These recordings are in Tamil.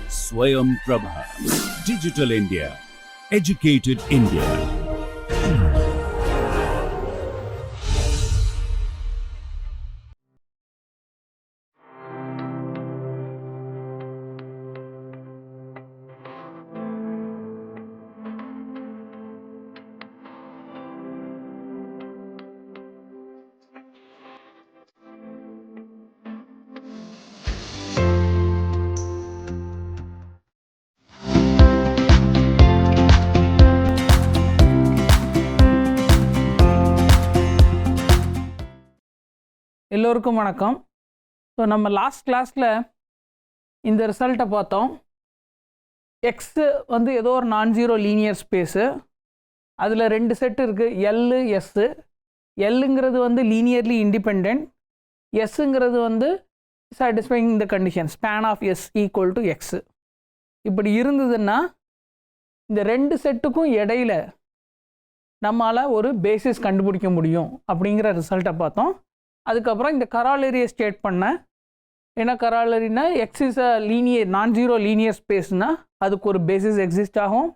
Swayam Prabha. Digital India. Educated India. எல்லோருக்கும் வணக்கம். ஸோ நம்ம லாஸ்ட் கிளாஸில் இந்த ரிசல்ட்டை பார்த்தோம். எக்ஸு வந்து ஏதோ ஒரு நான் ஜீரோ லீனியர் ஸ்பேஸு, அதில் ரெண்டு செட்டு இருக்குது, எல்லு எஸ்ஸு. எல்லுங்கிறது வந்து லீனியர்லி இண்டிபெண்ட், எஸ்ஸுங்கிறது வந்து satisfying the condition span of S equal to X. இப்படி இருந்ததுன்னா இந்த ரெண்டு செட்டுக்கும் இடையில நம்மளால் ஒரு பேசிஸ் கண்டுபிடிக்க முடியும் அப்படிங்கிற ரிசல்ட்டை பார்த்தோம். அதுக்கப்புறம் இந்த கராலரியை ஸ்டேட் பண்ணேன். ஏன்னா கராலரினா எக்ஸ் இஸ் அ லீனியர் நான் ஜீரோ லீனியர் ஸ்பேஸ்னால் அதுக்கு ஒரு பேசிஸ் எக்ஸிஸ்ட் ஆகும்.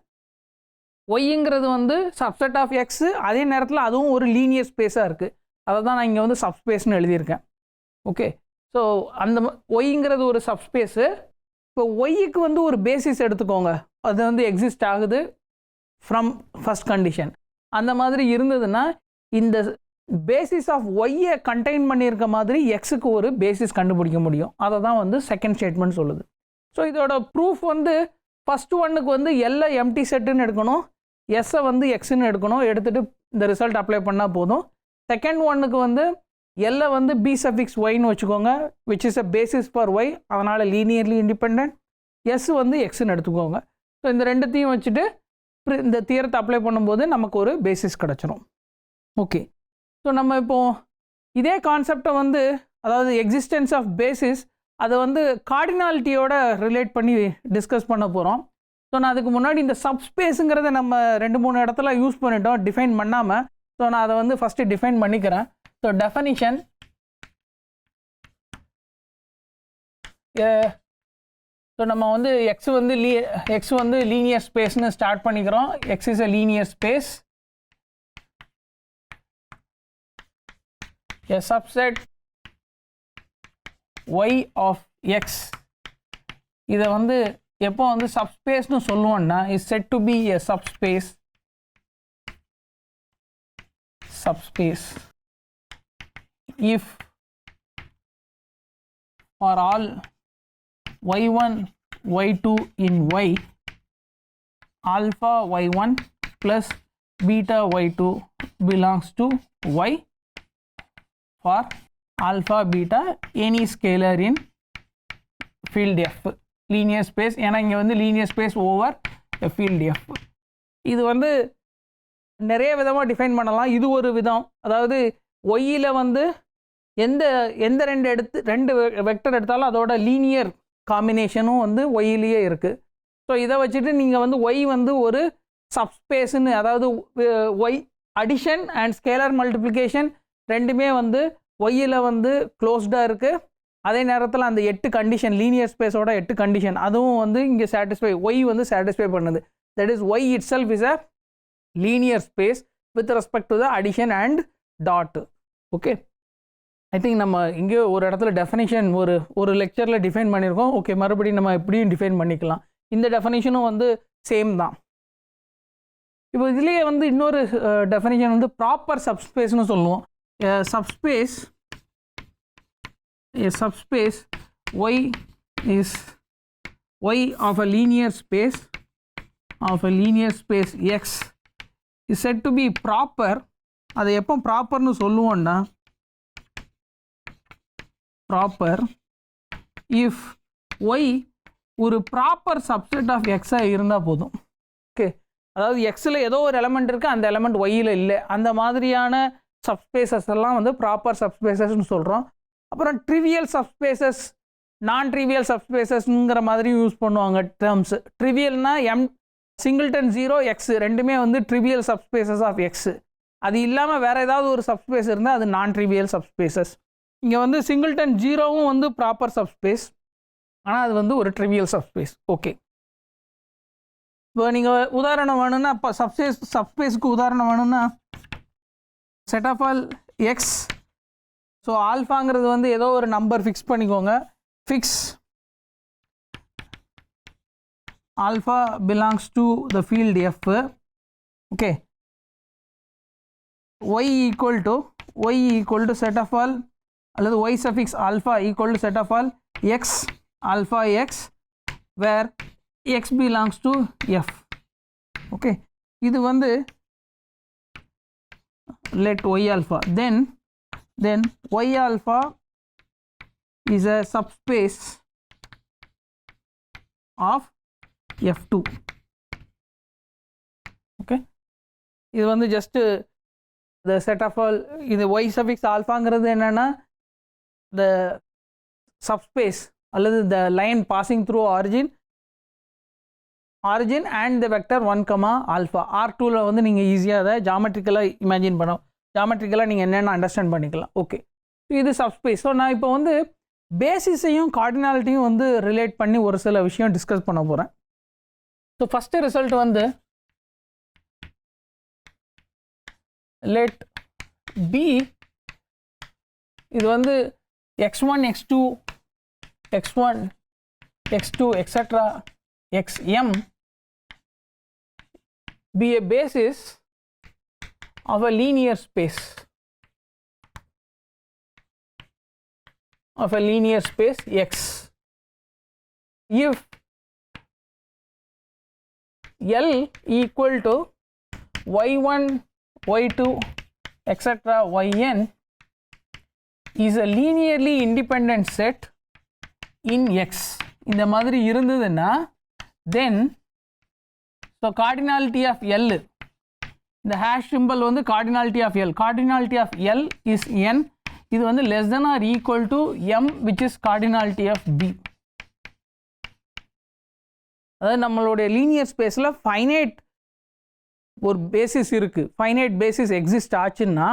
ஒய்ங்கிறது வந்து சப்செட் ஆஃப் எக்ஸு, அதே நேரத்தில் அதுவும் ஒரு லீனியர் ஸ்பேஸாக இருக்குது. அதை தான் நான் இங்கே வந்து சப்ஸ்பேஸ்னு எழுதியிருக்கேன். ஓகே, ஸோ அந்த ஒய்ங்கிறது ஒரு சப்ஸ்பேஸு. இப்போ ஒய்க்கு வந்து ஒரு பேசிஸ் எடுத்துக்கோங்க, அது வந்து எக்ஸிஸ்ட் ஆகுது ஃப்ரம் ஃபஸ்ட் கண்டிஷன். அந்த மாதிரி இருந்ததுன்னா இந்த பேசிஸ் ஆஃப் ஒய்யை கண்டெயின் பண்ணியிருக்க மாதிரி எக்ஸுக்கு ஒரு பேசிஸ் கண்டுபிடிக்க முடியும். அதை தான் வந்து செகண்ட் ஸ்டேட்மெண்ட் சொல்லுது. ஸோ இதோட ப்ரூஃப் வந்து ஃபஸ்ட்டு ஒன்னுக்கு வந்து எல்லை எம்டி செட்டுன்னு எடுக்கணும், எஸ்ஸை வந்து எக்ஸுன்னு எடுக்கணும், எடுத்துகிட்டு இந்த ரிசல்ட் அப்ளை பண்ணால் போதும். செகண்ட் ஒன்னுக்கு வந்து எல்லை வந்து பி சஃபிக்ஸ் ஒய்னு வச்சுக்கோங்க, which is a basis for Y, அதனால் லீனியர்லி இண்டிபெண்ட். எஸ் வந்து எக்ஸுன்னு எடுத்துக்கோங்க. ஸோ இந்த ரெண்டுத்தையும் வச்சுட்டு இந்த தியரத்தை அப்ளை பண்ணும்போது நமக்கு ஒரு பேசிஸ் கிடச்சிரும். ஓகே, ஸோ நம்ம இப்போது இதே கான்செப்டை வந்து, அதாவது எக்ஸிஸ்டன்ஸ் ஆஃப் பேசிஸ், அதை வந்து கார்டினாலிட்டியோட ரிலேட் பண்ணி டிஸ்கஸ் பண்ண போகிறோம். ஸோ நான் அதுக்கு முன்னாடி இந்த சப்ஸ்பேஸுங்கிறத நம்ம 2-3 இடத்துல யூஸ் பண்ணிட்டோம் டிஃபைன் பண்ணாமல். ஸோ நான் அதை வந்து ஃபஸ்ட்டு டிஃபைன் பண்ணிக்கிறேன். ஸோ டெஃபனிஷன், ஸோ நம்ம வந்து எக்ஸ் வந்து லீனியர் ஸ்பேஸ்னு ஸ்டார்ட் பண்ணிக்கிறோம். X is a linear space. A subset y of x, இதை வந்து எப்போ வந்து சப்ஸ்பேஸ்னு சொல்லுவோம்னா is said to be a subspace if for all y1 y2 in y alpha y1 plus beta y2 belongs to y for alpha beta any scalar in field f linear space. ஏன்னா இங்கே வந்து linear space over a field f. இது வந்து நிறைய விதமாக டிஃபைன் பண்ணலாம். இது ஒரு விதம், அதாவது ஒய்யில் வந்து எந்த ரெண்டு வெக்டர் எடுத்தாலும் அதோட லீனியர் காம்பினேஷனும் வந்து ஒய்யிலேயே இருக்குது. ஸோ இதை வச்சுட்டு நீங்கள் வந்து ஒய் வந்து ஒரு சப்ஸ்பேஸ்ன்னு, அதாவது Y addition and scalar multiplication ரெண்டுமே வந்து ஒய்யில் வந்து க்ளோஸ்டாக இருக்குது. அதே நேரத்தில் அந்த 8 கண்டிஷன், லீனியர் ஸ்பேஸோட 8 கண்டிஷன், அதுவும் வந்து இங்கே சாட்டிஸ்ஃபை, ஒய் வந்து சாட்டிஸ்ஃபை பண்ணுது. That is why it self is a linear space with respect to the addition and dot. Okay, I think நம்ம இங்கே ஒரு இடத்துல டெஃபனிஷன் ஒரு லெக்சரில் டிஃபைன் பண்ணியிருக்கோம். ஓகே, மறுபடியும் நம்ம எப்படியும் டிஃபைன் பண்ணிக்கலாம். இந்த டெஃபனிஷனும் வந்து சேம் தான். இப்போ இதுலேயே வந்து இன்னொரு டெஃபனிஷன் வந்து ப்ராப்பர் சப்ஸ்பேஸ்னு சொல்லுவோம். A subspace y is y of a linear space x is said to be proper. அதை எப்போ ப்ராப்பர்னு சொல்லுவோம்னா ப்ராப்பர் if y ஒரு ப்ராப்பர் சப்செட் ஆஃப் எக்ஸாக இருந்தால் போதும். ஓகே, அதாவது எக்ஸில் ஏதோ ஒரு எலமெண்ட் இருக்குது, அந்த எலமெண்ட் ஒய்யில் இல்லை, அந்த மாதிரியான சப்ஸ்பேசஸ் எல்லாம் வந்து ப்ராப்பர் சப்ஸ்பேசஸ்ன்னு சொல்கிறோம். அப்புறம் ட்ரிவியல் சப்ஸ்பேசஸ், நான் ட்ரிவியல் சப்ஸ்பேசஸ்ங்கிற மாதிரி யூஸ் பண்ணுவாங்க டேர்ம்ஸ். ட்ரிவியல்னா சிங்கிள்டன் 0 எக்ஸ் ரெண்டுமே வந்து ட்ரிவியல் சப்ஸ்பேசஸ் ஆஃப் எக்ஸ். அது இல்லாமல் வேறு ஏதாவது ஒரு சப்ஸ்பேஸ் இருந்தால் அது நான் ட்ரிவியல் சப்ஸ்பேசஸ். இங்கே வந்து சிங்கிள்டன் ஜீரோவும் வந்து ப்ராப்பர் சப்ஸ்பேஸ், ஆனால் அது வந்து ஒரு ட்ரிவியல் சப்ஸ்பேஸ். ஓகே, இப்போ நீங்கள் உதாரணம் வேணும்னா, இப்போ சப்ஸ்பேஸுக்கு உதாரணம் வேணும்னா set of all x. So ஆல்ஃபாங்கிறது வந்து ஏதோ ஒரு நம்பர் ஃபிக்ஸ் பண்ணிக்கோங்க. Fix alpha belongs to the field F. Okay, y equal to set of all அல்லது y suffix alpha equal to set of all x alpha x where x belongs to f. okay, இது வந்து let y alpha, then y alpha is a subspace of f2. okay, இது வந்து just the set of all, இது y suffix alphaங்கிறது என்னன்னா the subspace அல்லது the line passing through origin and the vector 1, alpha. R2ல வந்து நீங்கள் ஈஸியாக அதை ஜாமெட்ரிக்கலாக இமேஜின் பண்ணோம், ஜாமெட்ரிக்கலாக நீங்கள் என்னென்ன அண்டர்ஸ்டாண்ட் பண்ணிக்கலாம். ஓகே, இது சப்ஸ்பேஸ். ஸோ நான் இப்போ வந்து பேசிஸையும் கார்டினாலிட்டியும் வந்து ரிலேட் பண்ணி ஒரு சில விஷயம் டிஸ்கஸ் பண்ண போகிறேன். ஸோ ஃபஸ்ட்டு ரிசல்ட் வந்து let b, இது வந்து x1 x2 x1 x2 etc xm be a basis of a linear space x if L equal to y1 y2 etc yn is a linearly independent set in x. இந்த மாதிரி இருந்ததுன்னா then so cardinality of L, இந்த hash symbol வந்து cardinality of L is n. இது வந்து less than or equal to m which is cardinality of B. அதாவது நம்மளுடைய லீனியர் ஸ்பேஸில் ஃபைனைட் ஒரு பேசிஸ் இருக்குது, ஃபைனைட் பேசிஸ் எக்ஸிஸ்ட் ஆச்சுன்னா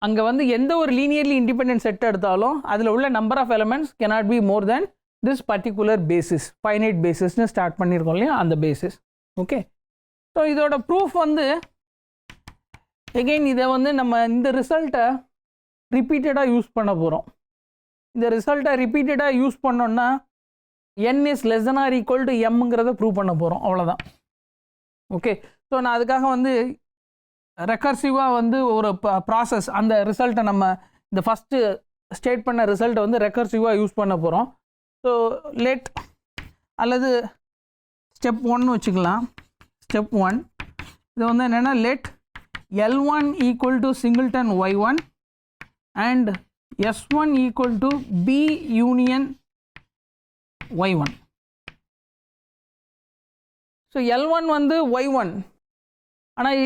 அங்கே வந்து எந்த ஒரு லீனியர்லி இண்டிபெண்டன்ட் செட் எடுத்தாலும் அதில் உள்ள number of elements cannot be more than this particular basis, finite பேசிஸ்னு ஸ்டார்ட் பண்ணியிருக்கோம் இல்லையா, அந்த பேசிஸ். ஓகே, ஸோ இதோட ப்ரூஃப் வந்து எகெயின் இதை வந்து நம்ம இந்த ரிசல்ட்டை ரிப்பீட்டடாக யூஸ் பண்ண போகிறோம். இந்த ரிசல்ட்டை ரிப்பீட்டடாக யூஸ் பண்ணோன்னா n is less than or equal to mங்கிறத ப்ரூவ் பண்ண போகிறோம், அவ்வளோதான். ஓகே, ஸோ நான் அதுக்காக வந்து ரெக்கர்சிவாக வந்து ஒரு ப்ராசஸ், அந்த ரிசல்ட்டை நம்ம இந்த ஃபஸ்ட்டு ஸ்டேட் பண்ண ரிசல்ட்டை வந்து ரெக்கர்சிவாக யூஸ் பண்ண போகிறோம். ஸோ லெட் அல்லது ஸ்டெப் 1 வச்சுக்கலாம். ஸ்டெப் 1 இது வந்து என்னென்னா let L1 equal to singleton y1 and S1 equal to B union y1. So L1 வந்து y1, ஆனால்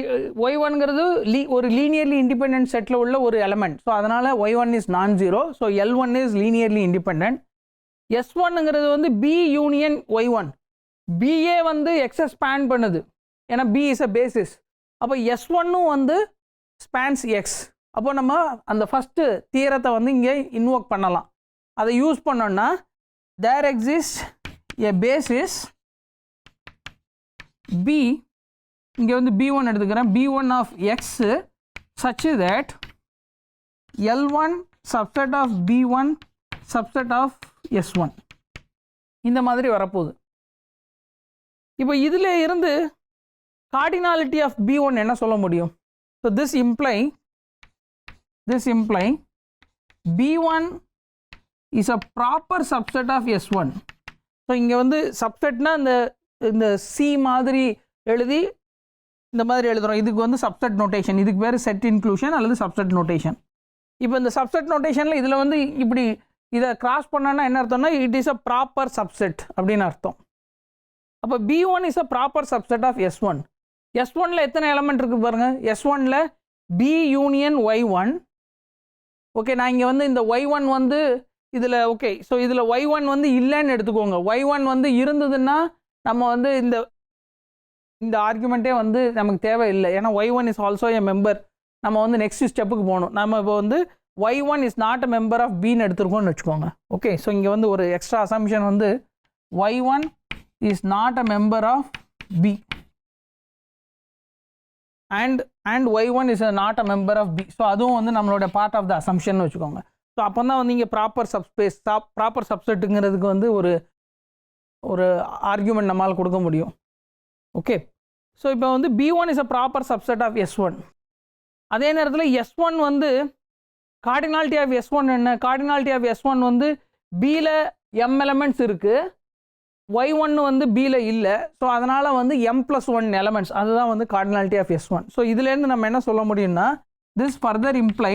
y1ங்கிறது ஒரு லீனியர்லி இண்டிபெண்டன்ட் செட்டில் உள்ள ஒரு எலமெண்ட். ஸோ அதனால் y1 is non zero. So L1 is linearly independent. S1ங்கிறது வந்து B யூனியன் y1, பிஏ வந்து எக்ஸை ஸ்பேன் பண்ணுது, ஏன்னா B இஸ் அ பேசிஸ். அப்போ S1ம் வந்து ஸ்பேன்ஸ் எக்ஸ். அப்போ நம்ம அந்த ஃபஸ்ட்டு தியரத்தை வந்து இங்கே இன்வோக் பண்ணலாம். அதை யூஸ் பண்ணோன்னா there exist a basis B, இங்கே வந்து B1 எடுத்துக்கிறேன், B1 of X such that L1 subset of B1 subset of S1 இந்த மாதிரி வரப்போகுது. இப்போ இதில் இருந்து cardinality of B1 என்ன சொல்ல முடியும்? So this imply B1 is a proper subset of S1. So இங்கே வந்து சப்செட்னா இந்த சி மாதிரி எழுதி இந்த மாதிரி எழுதுகிறோம். இதுக்கு வந்து சப்செட் நோட்டேஷன், இதுக்கு பேர் செட் இன்க்ளூஷன் அல்லது சப்செட் நோட்டேஷன். இப்போ இந்த சப்செட் நோட்டேஷனில் இதில் வந்து இப்படி இதை கிராஸ் பண்ணோன்னா என்ன அர்த்தம்னா it is a proper subset அப்படின்னு அர்த்தம். அப்போ B1 is a proper subset of S1. S1ல் எத்தனை எலமெண்ட் இருக்குது பாருங்கள். S1ல் B யூனியன் Y1. ஓகே, நான் இங்கே வந்து இந்த Y1 வந்து இதில் ஓகே, ஸோ இதில் Y1 வந்து இல்லைன்னு எடுத்துக்கோங்க. Y1 வந்து இருந்ததுன்னா நம்ம வந்து இந்த ஆர்குமெண்ட்டே வந்து நமக்கு தேவையில்லை, ஏன்னா y1 is also a member. நம்ம வந்து நெக்ஸ்ட் ஸ்டெப்புக்கு போகணும். நம்ம இப்போ வந்து y1 is not a member of பின்னு எடுத்துருக்கோம்னு வச்சுக்கோங்க. ஓகே, ஸோ இங்கே வந்து ஒரு எக்ஸ்ட்ரா அசம்ஷன் வந்து y1 is not a member of B and y1 is not a member of b. So அதுவும் வந்து நம்மளோட பார்ட் ஆஃப் த அசம்ஷன் வச்சுக்கோங்க. ஸோ அப்போ தான் வந்து இங்கே ப்ராப்பர் சப்ஸ்பேஸ் ப்ராப்பர் சப்செட்டுங்கிறதுக்கு வந்து ஒரு ஆர்கியூமெண்ட் நம்மளால் கொடுக்க முடியும். ஓகே, ஸோ இப்போ வந்து b1 is a proper subset of s1. அதே நேரத்தில் s1 வந்து கார்டினாலிட்டி ஆஃப் s1 என்ன? கார்டினாலிட்டி ஆஃப் s1 வந்து பியில் m எலமெண்ட்ஸ் இருக்குது, y1 வந்து பியில் இல்லை. ஸோ அதனால் வந்து m+1 எலமெண்ட்ஸ், அதுதான் வந்து கார்டினாலிட்டி ஆஃப் s1. ஸோ இதுலேருந்து நம்ம என்ன சொல்ல முடியும்னா, this further imply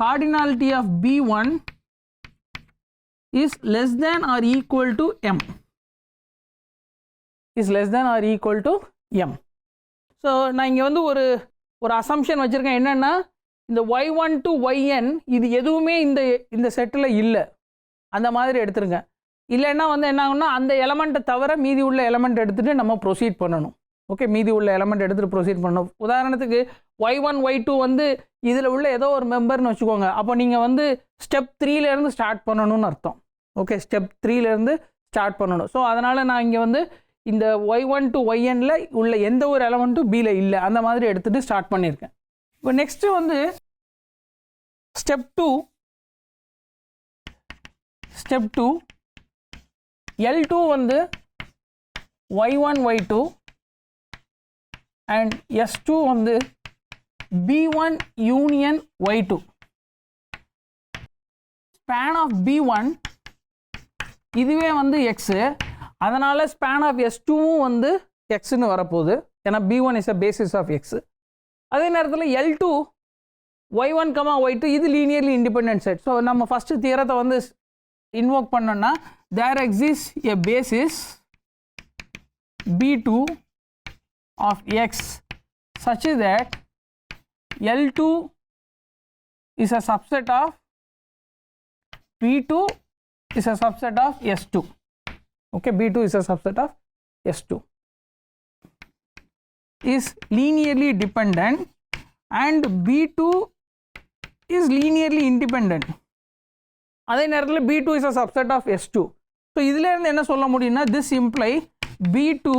cardinality of b1 is less than or equal to m, is less than or equal to m. So நான் இங்கே வந்து ஒரு அசம்ஷன் வச்சுருக்கேன். என்னென்னா, இந்த y1 to yn இது எதுவுமே இந்த செட்டில் இல்லை, அந்த மாதிரி எடுத்துருங்க. இல்லைன்னா வந்து என்ன ஆகும்னா, அந்த எலமெண்ட்டை தவிர மீதி உள்ள எலமெண்ட் எடுத்துகிட்டு நம்ம ப்ரொசீட் பண்ணணும். ஓகே, மீதி உள்ள எலமெண்ட் எடுத்துகிட்டு ப்ரொசீட் பண்ணணும். உதாரணத்துக்கு y1 y2 வந்து இதில் உள்ள ஏதோ ஒரு மெம்பர்னு வச்சுக்கோங்க. அப்போ நீங்கள் வந்து ஸ்டெப் 3லேருந்து ஸ்டார்ட் பண்ணணும்னு அர்த்தம். ஓகே, ஸ்டெப் 3லேருந்து ஸ்டார்ட் பண்ணணும். ஸோ அதனால் நான் இங்கே வந்து இந்த y1 to ynல உள்ள எந்த ஒரு எலமெண்ட்டும் பியில் இல்லை, அந்த மாதிரி எடுத்துகிட்டு ஸ்டார்ட் பண்ணியிருக்கேன். இப்போ நெக்ஸ்ட்டு வந்து ஸ்டெப் 2 L2 வந்து y1 y2 and S2 வந்து b1 union y2. span of b1 இதுவே வந்து x, அதனால் span of S2வும் வந்து xன்னு வரப்போகுது. ஏன்னா b1 is a basis of x. அதே நேரத்தில் L2 y1, y2 இது லீனியர்லி இண்டிபெண்டன்ட் செட். ஸோ நம்ம ஃபஸ்ட்டு தியரத்தை வந்து இன்வோக் பண்ணோன்னா, there exists a basis b2 of x such that L2 is a subset of b2 is a subset of S2. Okay, b2 is a subset of S2, is linearly dependent and b2 is linearly independent. அதே நேரத்தில் b2 is a subset of S2. So இதிலேருந்து என்ன சொல்ல முடியும்னா, this imply b2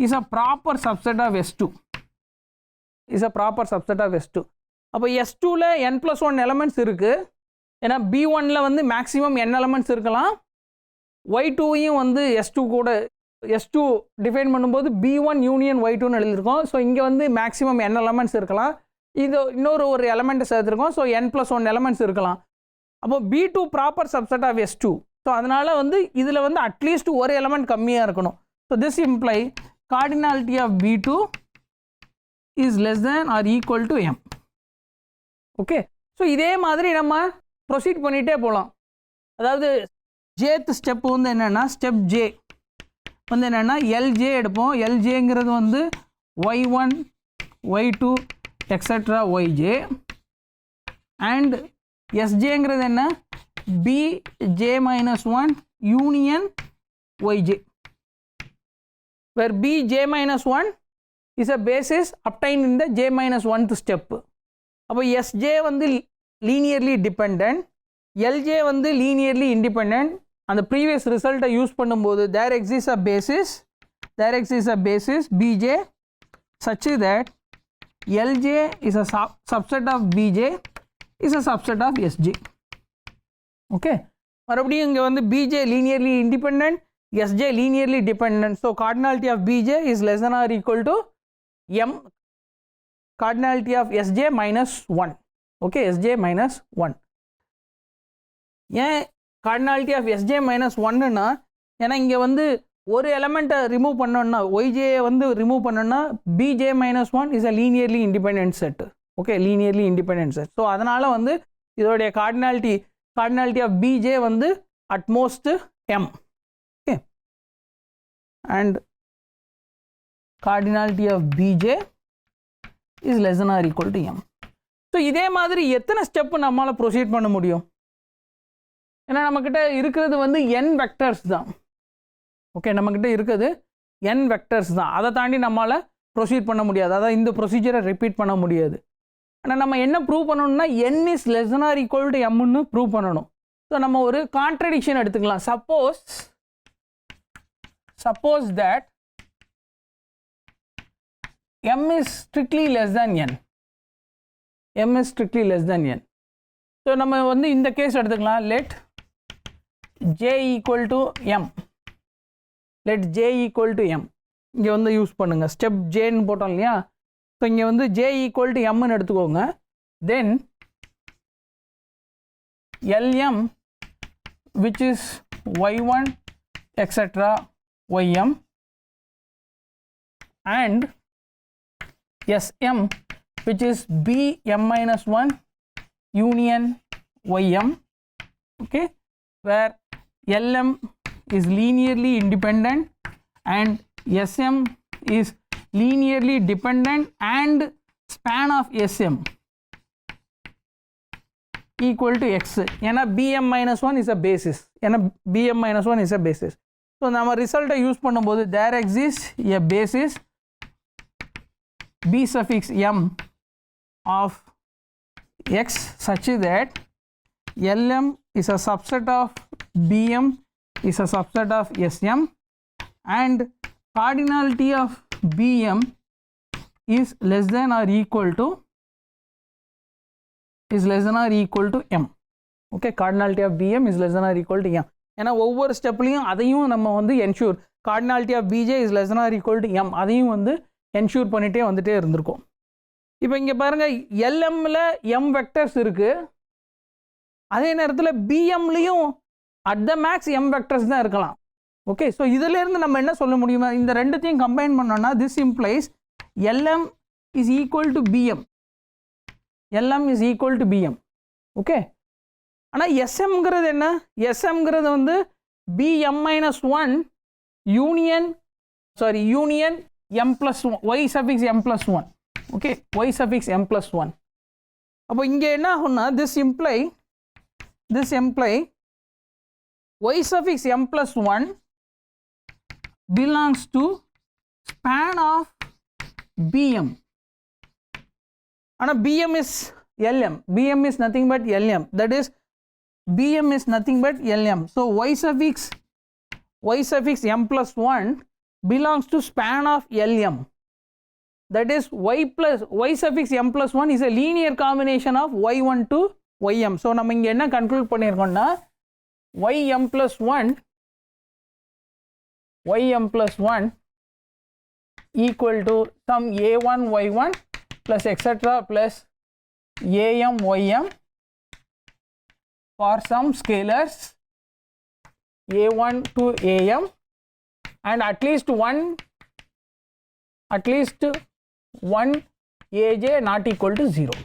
is a proper subset of S2, is a proper subset of S2. அப்போ S2ல n+1 எலமெண்ட்ஸ் இருக்குது. ஏன்னா b1ல வந்து மேக்ஸிமம் n எலமெண்ட்ஸ் இருக்கலாம். y2யும் வந்து S2 கூட S2 டிஃபைன் பண்ணும்போது b1 யூனியன் y2ன்னு எழுதியிருக்கோம். ஸோ இங்கே வந்து மேக்ஸிமம் n எலமெண்ட்ஸ் இருக்கலாம். இது ஒரு எலமெண்ட்டை சேர்த்துருக்கோம். ஸோ n+1 எலமெண்ட்ஸ் இருக்கலாம். அப்போ b2 proper subset of S2. So அதனால் வந்து இதில் வந்து அட்லீஸ்ட் ஒரு எலமெண்ட் கம்மியாக இருக்கணும். So this imply cardinality of b2 is less than or equal to m. Okay, so இதே மாதிரி நம்ம ப்ரொசீட் பண்ணிகிட்டே போகலாம். அதாவது ஜேத் ஸ்டெப் வந்து என்னென்னா, ஸ்டெப் ஜே வந்து என்னென்னா எல்ஜே எடுப்போம். எல்ஜேங்கிறது வந்து y1 y2 extra yj and எஸ்ஜேங்கிறது என்ன, bj-1 union yj, where bj-1 is a basis obtained in the j-1th step. அப்போ sj வந்து லீனியர்லி டிபெண்ட், lj வந்து லீனியர்லி இண்டிபெண்ட். அந்த ப்ரீவியஸ் ரிசல்ட்டை யூஸ் பண்ணும்போது there exists a basis bj such that lj is a subset of bj is a subset of sj. Okay, மறுபடியும் இங்கே வந்து bj linearly independent, sj linearly dependent. So cardinality of bj is less than or equal to m cardinality of sj -1. Okay, sj -1. ஏன் கார்டினாலிட்டி ஆஃப் sj -1ன்னா, ஏன்னா இங்கே வந்து ஒரு எலமெண்ட்டை ரிமூவ் பண்ணோன்னா, yj வந்து ரிமூவ் பண்ணோன்னா bj-1 is a linearly independent set. Okay, linearly independent set. So அதனால் வந்து இதோடைய கார்டினாலிட்டி ஆஃப் bj வந்து at most m. Okay, and cardinality of bj is less than or equal to m. So இதே மாதிரி எத்தனை ஸ்டெப்பு நம்மளால் ப்ரொசீட் பண்ண முடியும்? ஏன்னா நம்மக்கிட்ட இருக்கிறது வந்து n வெக்டர்ஸ் தான். ஓகே, நம்மக்கிட்ட இருக்கிறது n வெக்டர்ஸ் தான். அதை தாண்டி நம்மளால் ப்ரொசீட் பண்ண முடியாது. அதாவது இந்த ப்ரொசீஜரை ரிப்பீட் பண்ண முடியாது. ஆனால் நம்ம என்ன ப்ரூவ் பண்ணணும்னா n is less than or equal to எம்னு ப்ரூவ் பண்ணணும். ஸோ நம்ம ஒரு கான்ட்ரடிக்ஷன் எடுத்துக்கலாம். Suppose that m is strictly less than n. m is strictly less than n. So நம்ம வந்து இந்த கேஸ் எடுத்துக்கலாம். let j equal to m. let j equal to m. இங்கே வந்து யூஸ் பண்ணுங்கள். ஸ்டெப் ஜேன்னு போட்டோம் இல்லையா? ஸோ இங்கே வந்து j equal to mன்னு எடுத்துக்கோங்க. தென் lm which is y1 etc. ym and sm which is bm minus 1 union ym, okay, where lm is linearly independent and sm is linearly dependent and span of sm equal to x. ஏன்னா bm minus 1 is a basis. ஏன்னா bm minus 1 is a basis. So நம்ம ரிசல்ட்டை யூஸ் பண்ணும்போது there exists a basis b suffix m of x such that lm is a subset of bm is a subset of sm and cardinality of bm is less than or equal to m. okay, cardinality of bm is less than or equal to m. ஏன்னா ஒவ்வொரு ஸ்டெப்லையும் அதையும் நம்ம வந்து ensure cardinality of bj is less than or equal to m அதையும் வந்து என்ஷூர் பண்ணிகிட்டே வந்துட்டே இருந்திருக்கும். இப்போ இங்கே பாருங்கள், எல்எம்மில் m வெக்டர்ஸ் இருக்குது, அதே நேரத்தில் பிஎம்லேயும் at the max m vectors தான் இருக்கலாம். ஓகே, ஸோ இதிலேருந்து நம்ம என்ன சொல்ல முடியுமா? இந்த ரெண்டுத்தையும் கம்பைன் பண்ணோன்னா this implies lm is equal to bm. lm is equal to bm. Okay, ஆனால் எஸ்எம்ங்கிறது என்ன? எஸ்எம்ங்கிறது வந்து bm minus 1 union m plus 1 y suffix m plus 1. Okay, y suffix m plus 1. அப்போ இங்கே என்ன ஆகும்னா this imply y suffix m plus 1 belongs to span of bm. ஆனால் bm is lm. bm is nothing but lm. That is bm is nothing but lm. So y suffix m plus 1 belongs to span of lm. That is y suffix m plus 1 is a linear combination of y1 to ym. So நம்ம இங்கே என்ன conclude பண்ணியிருக்கோம்னா ym plus 1 equal to some a1 y1 plus etc. plus am ym for some scalars a1 to am and at least one aj not equal to 0.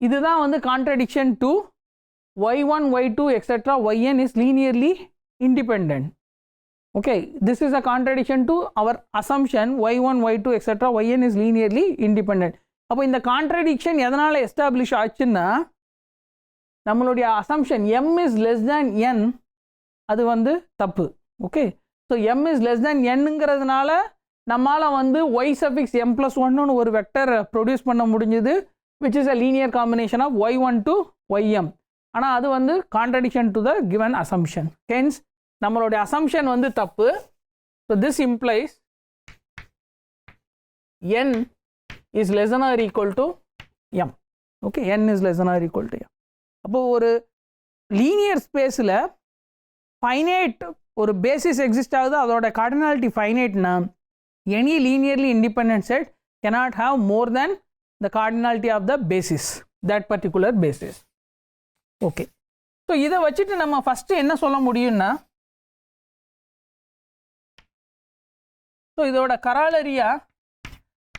இதுதான் வந்து contradiction to y1 y2 etc. yn is linearly independent. Okay, this is a contradiction to our assumption y1 y2 etc. yn is linearly independent. அப்போ இந்த contradiction எதனால் எஸ்டாப்ளிஷ் ஆச்சுன்னா நம்மளுடைய assumption m is less than n அது வந்து தப்பு. Okay, so m is less than nங்கிறதுனால நம்மளால் வந்து y suffix m plus 1 ஒரு வெக்டர் ப்ரொடியூஸ் பண்ண முடிஞ்சுது which is a linear combination of y1 to ym. ஆனால் அது வந்து contradiction to the given assumption. Hence நம்மளுடைய assumption வந்து தப்பு. So this implies n is less than or equal to m. Okay, n is less than or equal to m. அப்போது ஒரு லீனியர் ஸ்பேஸில் ஃபைனைட் ஒரு பேசிஸ் எக்ஸிஸ்ட் ஆகுது, அதோட கார்டினாலிட்டி ஃபைனைட்னா any linearly independent set cannot have more than the cardinality of the basis, that particular basis. Okay, so இதை வச்சுட்டு நம்ம ஃபஸ்ட்டு என்ன சொல்ல முடியும்னா, ஸோ இதோட கராலரியா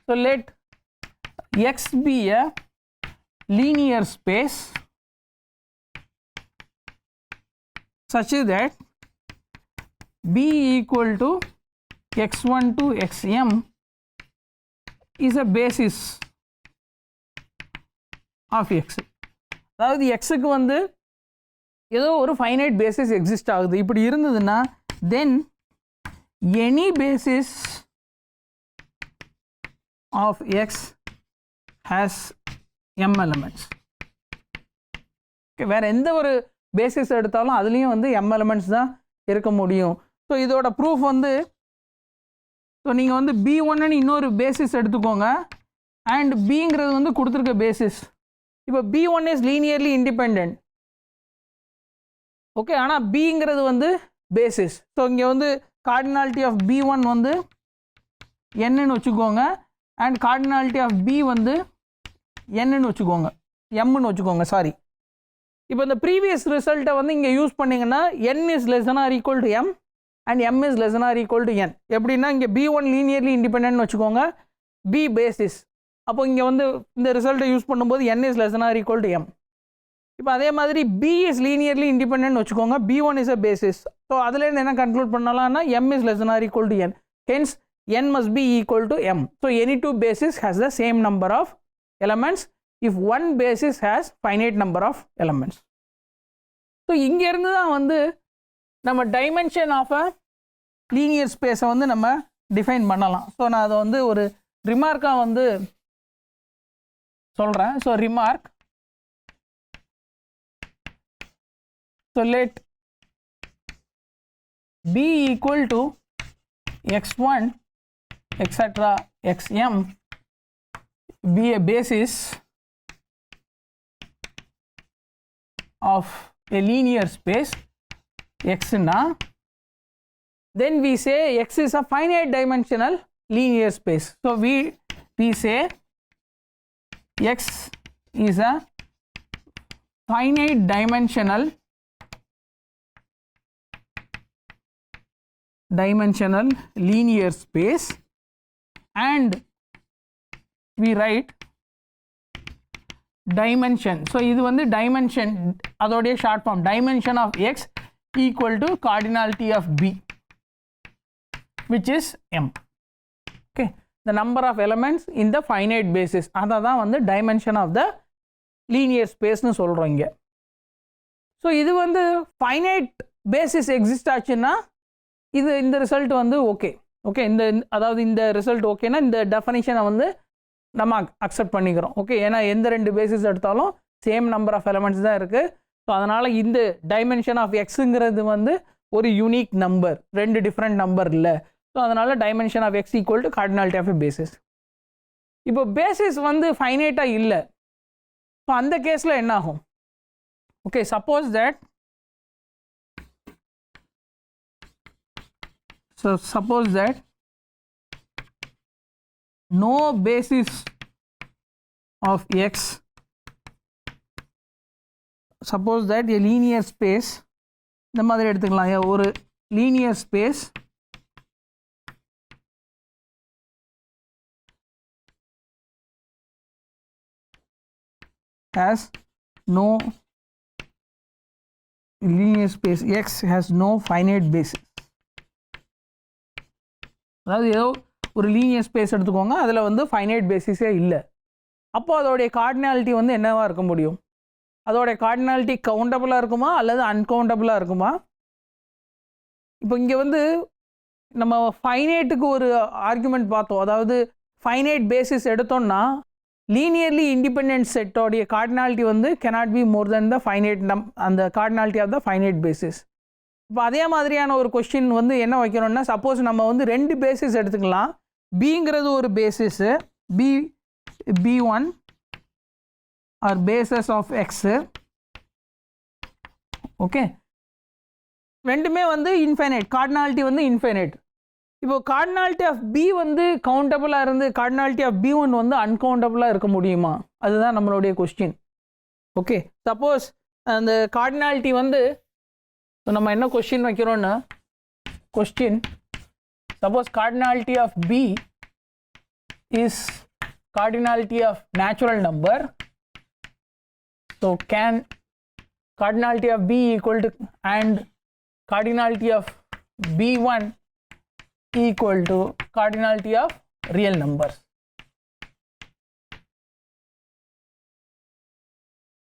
so let x be a linear space such that b equal to x1 to xm is a basis of x. அதாவது xக்கு வந்து ஏதோ ஒரு ஃபைனைட் பேசிஸ் எக்ஸிஸ்ட் ஆகுது. இப்படி இருந்ததுன்னா then any basis of x has m elements. Okay, வேறு எந்த ஒரு பேசிஸ் எடுத்தாலும் அதுலேயும் வந்து m elements தான் இருக்க முடியும். ஸோ இதோட ப்ரூஃப் வந்து, ஸோ நீங்கள் வந்து B1ன்னு இன்னொரு பேசிஸ் எடுத்துக்கோங்க, அண்ட் பிங்கிறது வந்து கொடுத்துருக்க பேசிஸ். இப்போ B1 is linearly independent. Okay, ஆனால் பிங்கிறது வந்து பேசிஸ். ஸோ இங்கே வந்து கார்டினாலிட்டி ஆஃப் B1 வந்து என்னன்னு வச்சுக்கோங்க, அண்ட் கார்டினாலிட்டி ஆஃப் B வந்து என்னன்னு வச்சுக்கோங்க, எம்னு வச்சுக்கோங்க, சாரி. இப்போ இந்த ப்ரீவியஸ் ரிசல்ட்டை வந்து இங்கே யூஸ் பண்ணிங்கன்னா n is less than or equal to m and m is less than or equal to n. எப்படின்னா இங்கே B1 லீனியர்லி இண்டிபெண்ட்னு வச்சுக்கோங்க, B பேசிஸ். அப்போ இங்கே வந்து இந்த ரிசல்ட்டை யூஸ் பண்ணும்போது n is less than or equal to m. இப்போ அதே மாதிரி B இஸ் லீனியர்லி இண்டிபெண்ட் வச்சுக்கோங்க, B1 is a basis. So அதுலேருந்து என்ன கன்க்ளூட் பண்ணலாம்னா m is less than or equal to n. Hence n must be equal to m. So any two bases has the same number of elements if one basis has finite number of elements. So இங்கேருந்து தான் வந்து நம்ம டைமென்ஷன் ஆஃப் அ லீனியர் ஸ்பேஸை வந்து நம்ம டிஃபைன் பண்ணலாம். ஸோ நான் அதை வந்து ஒரு ரிமார்க்காக வந்து சொல்கிறேன். So remark, so let B equal to x1 etc xm be a basis of a linear space x na, then we say x is a finite dimensional linear space. So we say x is a finite dimensional linear space, and we write dimension. So இது வந்து dimension, அதோடைய short form, dimension of x equal to cardinality of B, which is m. Okay, the number of elements in the finite basis, அதான் வந்து dimension of the linear space னு சொல்கிறோம் இங்கே. ஸோ இது வந்து finite basis exist ஆச்சுன்னா இது இந்த ரிசல்ட் வந்து ஓகே. ஓகே, அதாவது இந்த ரிசல்ட் ஓகேனா இந்த டெஃபனிஷனை வந்து நம்ம அக்செப்ட் பண்ணிக்கிறோம். ஓகே, ஏன்னா எந்த ரெண்டு பேசிஸ் எடுத்தாலும் சேம் நம்பர் ஆஃப் எலமெண்ட்ஸ் தான் இருக்குது. ஸோ அதனால் இந்த டைமென்ஷன் ஆஃப் எக்ஸுங்கிறது வந்து ஒரு யூனிக் நம்பர், ரெண்டு டிஃப்ரெண்ட் நம்பர் இல்லை. ஸோ அதனால் dimension of X equal to cardinality of a basis. இப்போ பேசிஸ் வந்து ஃபைனைட்டாக இல்லை. ஸோ அந்த கேஸில் என்ன ஆகும்? Okay, suppose that, so suppose that no basis of x, suppose that a linear space, இந்த மாதிரி எடுத்துக்கலாம், ஒரு linear space has no linear space x has no finite basis. அதாவது ஏதோ ஒரு லீனியர் ஸ்பேஸ் எடுத்துக்கோங்க, அதில் வந்து ஃபைனைட் பேசிஸே இல்லை. அப்போது அதோடைய கார்டினாலிட்டி வந்து என்னவாக இருக்க முடியும்? அதோடைய கார்டினாலிட்டி கவுண்டபுளாக இருக்குமா அல்லது அன்கவுண்டபுளாக இருக்குமா? இப்போ இங்கே வந்து நம்ம ஃபைனைட்டுக்கு ஒரு ஆர்குமெண்ட் பார்த்தோம். அதாவது ஃபைனைட் பேசிஸ் எடுத்தோம்னா லீனியர்லி இண்டிபெண்டன்ட் செட்டோடைய கார்டினாலிட்டி வந்து cannot be more than the finite அந்த cardinality of the finite basis. இப்போ அதே மாதிரியான ஒரு கொஸ்டின் வந்து என்ன வைக்கணும்னா, சப்போஸ் நம்ம வந்து ரெண்டு பேசிஸ் எடுத்துக்கலாம். பிங்கிறது ஒரு basis, B1 or bases of X. Okay, ரெண்டுமே வந்து இன்ஃபைனைட், கார்டினாலிட்டி வந்து இன்ஃபைனைட். இப்போ கார்டினாலிட்டி ஆஃப் B வந்து கவுண்டபுளாக இருந்து கார்டினாலிட்டி ஆஃப் B1 வந்து அன்கவுண்டபுளாக இருக்க முடியுமா? அதுதான் நம்மளுடைய கொஸ்டின். ஓகே, சப்போஸ் அந்த கார்டினாலிட்டி வந்து நம்ம என்ன கொஸ்டின் வைக்கிறோன்னா, question suppose cardinality of B is cardinality of natural number. So can cardinality of B equal to and cardinality of B1 equal to cardinality of real numbers.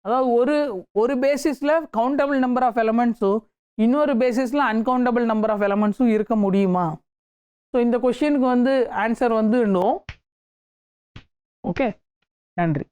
அதாவது ஒரு பேசிஸில் கவுண்டபிள் நம்பர் ஆஃப் எலமெண்ட்ஸும் இன்னொரு பேசிஸில் அன்கவுண்டபிள் நம்பர் ஆஃப் எலமெண்ட்ஸும் இருக்க முடியுமா? ஸோ இந்த கொஸ்டினுக்கு வந்து ஆன்சர் வந்து நோ. ஓகே, நன்றி.